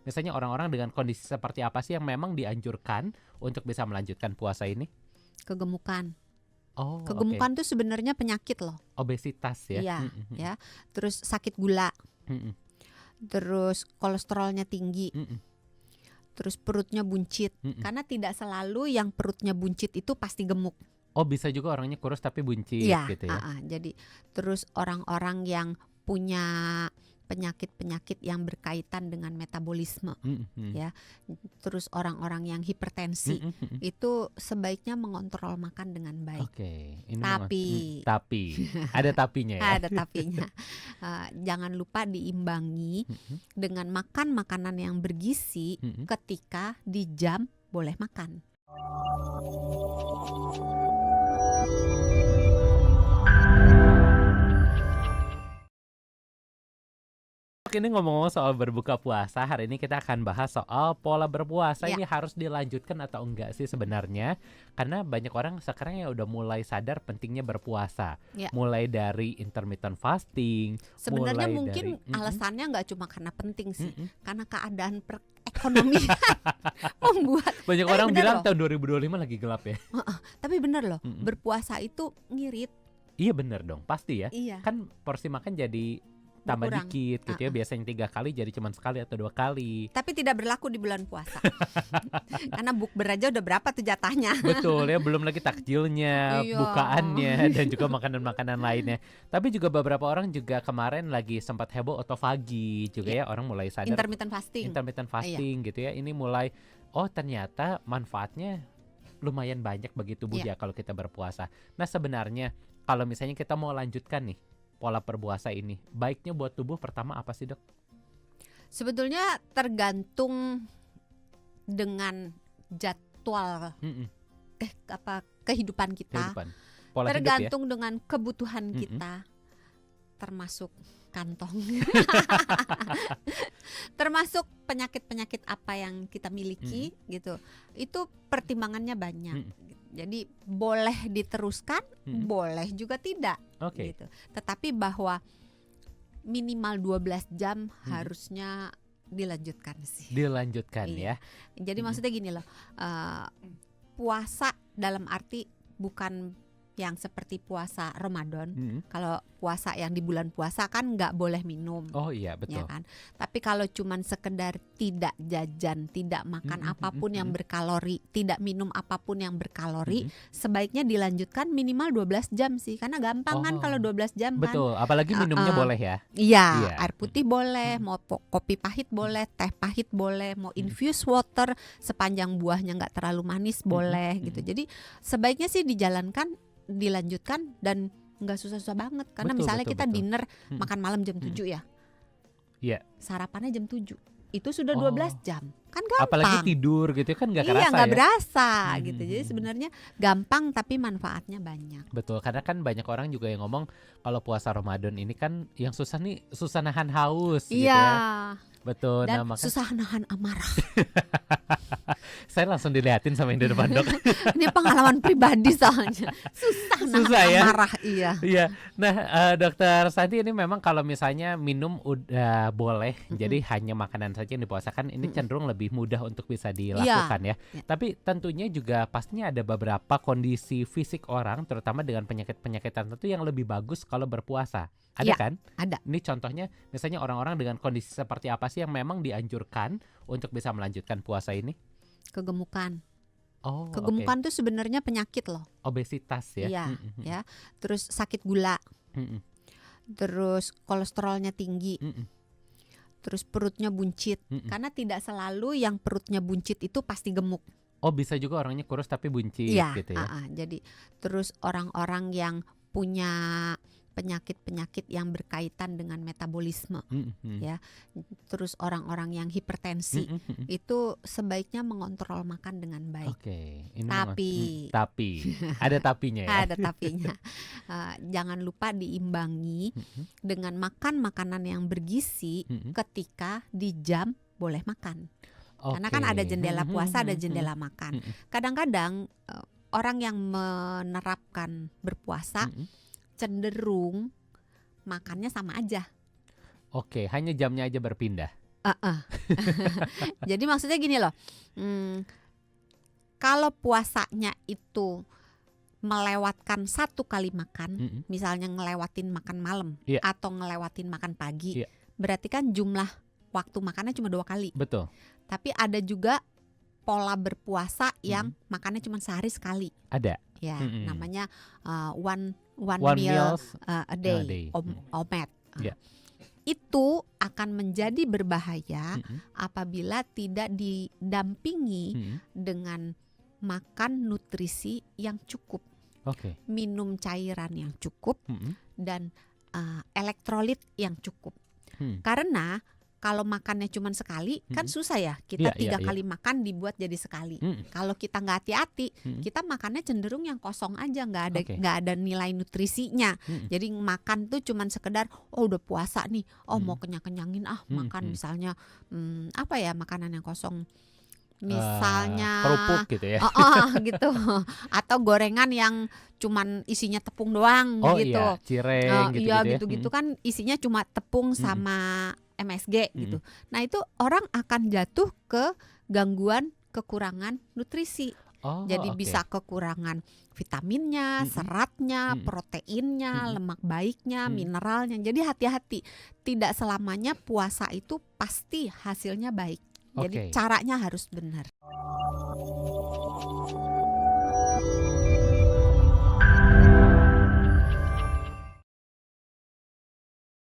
misalnya orang-orang dengan kondisi seperti apa sih yang memang dianjurkan untuk bisa melanjutkan puasa ini? Kegemukan. Oh, oke. Kegemukan tuh sebenarnya penyakit loh. Obesitas ya. Iya, ya. Terus sakit gula, Mm-mm. terus kolesterolnya tinggi, Mm-mm. terus perutnya buncit. Mm-mm. Karena tidak selalu yang perutnya buncit itu pasti gemuk. Oh, bisa juga orangnya kurus tapi buncit Iya, gitu ya. jadi terus orang-orang yang punya penyakit-penyakit yang berkaitan dengan metabolisme, Mm-mm. ya. Terus orang-orang yang hipertensi Mm-mm. itu sebaiknya mengontrol makan dengan baik. Oke, ini Tapi ada tapinya ya. ada tapinya. Jangan lupa diimbangi Mm-mm. dengan makan makanan yang bergizi Mm-mm. ketika di jam boleh makan. Oke, ini ngomong-ngomong soal berbuka puasa, hari ini kita akan bahas soal pola berpuasa. Ya. Ini harus dilanjutkan atau enggak sih sebenarnya? Karena banyak orang sekarang ya udah mulai sadar pentingnya berpuasa. Ya. Mulai dari intermittent fasting. Sebenarnya mulai mungkin dari- alasannya nggak cuma karena penting sih, Mm-mm. karena keadaan perekonomian membuat. Banyak Tapi orang bener bilang loh. tahun 2025 lagi gelap ya. Tapi bener loh, Mm-mm. berpuasa itu ngirit. Iya bener dong, pasti ya. Iya. Kan porsi makan jadi tambah Berkurang. dikit gitu ya. Biasanya 3 kali jadi cuma sekali atau 2 kali. Tapi tidak berlaku di bulan puasa. Karena bukber aja udah berapa tuh jatahnya. Betul ya, belum lagi takjilnya, Iya. bukaannya, dan juga makanan-makanan lainnya. Tapi juga beberapa orang juga kemarin lagi sempat heboh otophagy juga ya, orang mulai sadar Intermittent fasting. intermittent fasting gitu ya. Ini mulai, oh ternyata manfaatnya lumayan banyak bagi tubuh ya kalau kita berpuasa. Nah sebenarnya kalau misalnya kita mau lanjutkan nih pola berpuasa ini, baiknya buat tubuh pertama apa sih dok? Sebetulnya tergantung dengan jadwal Mm-mm. kehidupan kita. Kehidupan. Pola hidup ya. Tergantung dengan kebutuhan Mm-mm. kita, termasuk kantong, termasuk penyakit-penyakit apa yang kita miliki gitu. Itu pertimbangannya banyak. Jadi boleh diteruskan, boleh juga tidak. Oke. Gitu. Tetapi bahwa minimal 12 jam harusnya dilanjutkan sih. Dilanjutkan Iya. ya. Jadi maksudnya gini loh, puasa dalam arti bukan yang seperti puasa Ramadan. Kalau puasa yang di bulan puasa kan nggak boleh minum. Oh iya betul. Ya kan? Tapi kalau cuman sekedar tidak jajan, tidak makan apapun yang berkalori, tidak minum apapun yang berkalori, sebaiknya dilanjutkan minimal 12 jam sih. Karena gampang kan kalau 12 jam kan. Betul, apalagi minumnya boleh ya. Iya, air putih boleh, mau kopi pahit boleh, teh pahit boleh, mau infused water sepanjang buahnya nggak terlalu manis boleh gitu. Jadi sebaiknya sih dilanjutkan dan nggak susah-susah banget. Karena Betul, misalnya betul, kita betul. dinner makan malam jam 7 ya. Iya. Sarapannya jam 7. Itu sudah 12 jam. Kan gampang. Apalagi tidur gitu kan nggak kerasa Iya, nggak ya. berasa gitu. Jadi sebenarnya gampang tapi manfaatnya banyak. Betul, karena kan banyak orang juga yang ngomong kalau puasa Ramadan ini kan yang susah nih susah nahan haus gitu Iya. ya. Betul, Dan nah makanya susah nahan amarah. saya langsung dilihatin sama yang di depan dok. Ini pengalaman pribadi soalnya. Susah nahan Susah ya? amarah, iya. Iya, nah dokter Santi ini memang kalau misalnya minum udah boleh, jadi hanya makanan saja yang dipuasakan ini cenderung lebih mudah untuk bisa dilakukan ya. Tapi tentunya juga pastinya ada beberapa kondisi fisik orang, terutama dengan penyakit-penyakit tertentu yang lebih bagus kalau berpuasa. Ada kan? Ada. Ini contohnya misalnya orang-orang dengan kondisi seperti apa sih yang memang dianjurkan untuk bisa melanjutkan puasa ini? Kegemukan. Oh, Kegemukan tuh sebenarnya penyakit loh. obesitas ya. Iya, ya. Terus sakit gula. Terus kolesterolnya tinggi. Terus perutnya buncit. Karena tidak selalu yang perutnya buncit itu pasti gemuk. Oh, bisa juga orangnya kurus tapi buncit gitu ya. Jadi terus orang-orang yang punya penyakit-penyakit yang berkaitan dengan metabolisme, ya. Terus orang-orang yang hipertensi itu sebaiknya mengontrol makan dengan baik. Oke, ini Tapi ada tapinya ya. ada tapinya. Jangan lupa diimbangi dengan makan makanan yang bergizi ketika di jam boleh makan. Karena kan ada jendela puasa, ada jendela makan. Kadang-kadang orang yang menerapkan berpuasa cenderung makannya sama aja. Oke, hanya jamnya aja berpindah. Jadi maksudnya gini loh, kalau puasanya itu melewatkan 1 kali makan, misalnya ngelewatin makan malam atau ngelewatin makan pagi, berarti kan jumlah waktu makannya cuma 2 kali. Betul. Tapi ada juga pola berpuasa yang makannya cuma sehari sekali. Ada. Ya, namanya one One meal meals a day, OMAD. Itu akan menjadi berbahaya apabila tidak didampingi dengan makan nutrisi yang cukup, minum cairan yang cukup, dan elektrolit yang cukup. Karena kalau makannya cuma sekali kan susah ya, kita 3 kali makan dibuat jadi sekali. Kalau kita nggak hati-hati, kita makannya cenderung yang kosong aja, nggak ada nilai nutrisinya. Jadi makan tuh cuma sekedar udah puasa nih, mau kenyang-kenyangin makan misalnya apa ya, makanan yang kosong. Misalnya kerupuk gitu ya. Gitu. Atau gorengan yang cuman isinya tepung doang gitu. Cireng gitu, gitu kan isinya cuma tepung sama MSG gitu. Nah, itu orang akan jatuh ke gangguan kekurangan nutrisi. Jadi bisa kekurangan vitaminnya, seratnya, proteinnya, lemak baiknya, mineralnya. Jadi hati-hati. Tidak selamanya puasa itu pasti hasilnya baik. Jadi caranya harus benar.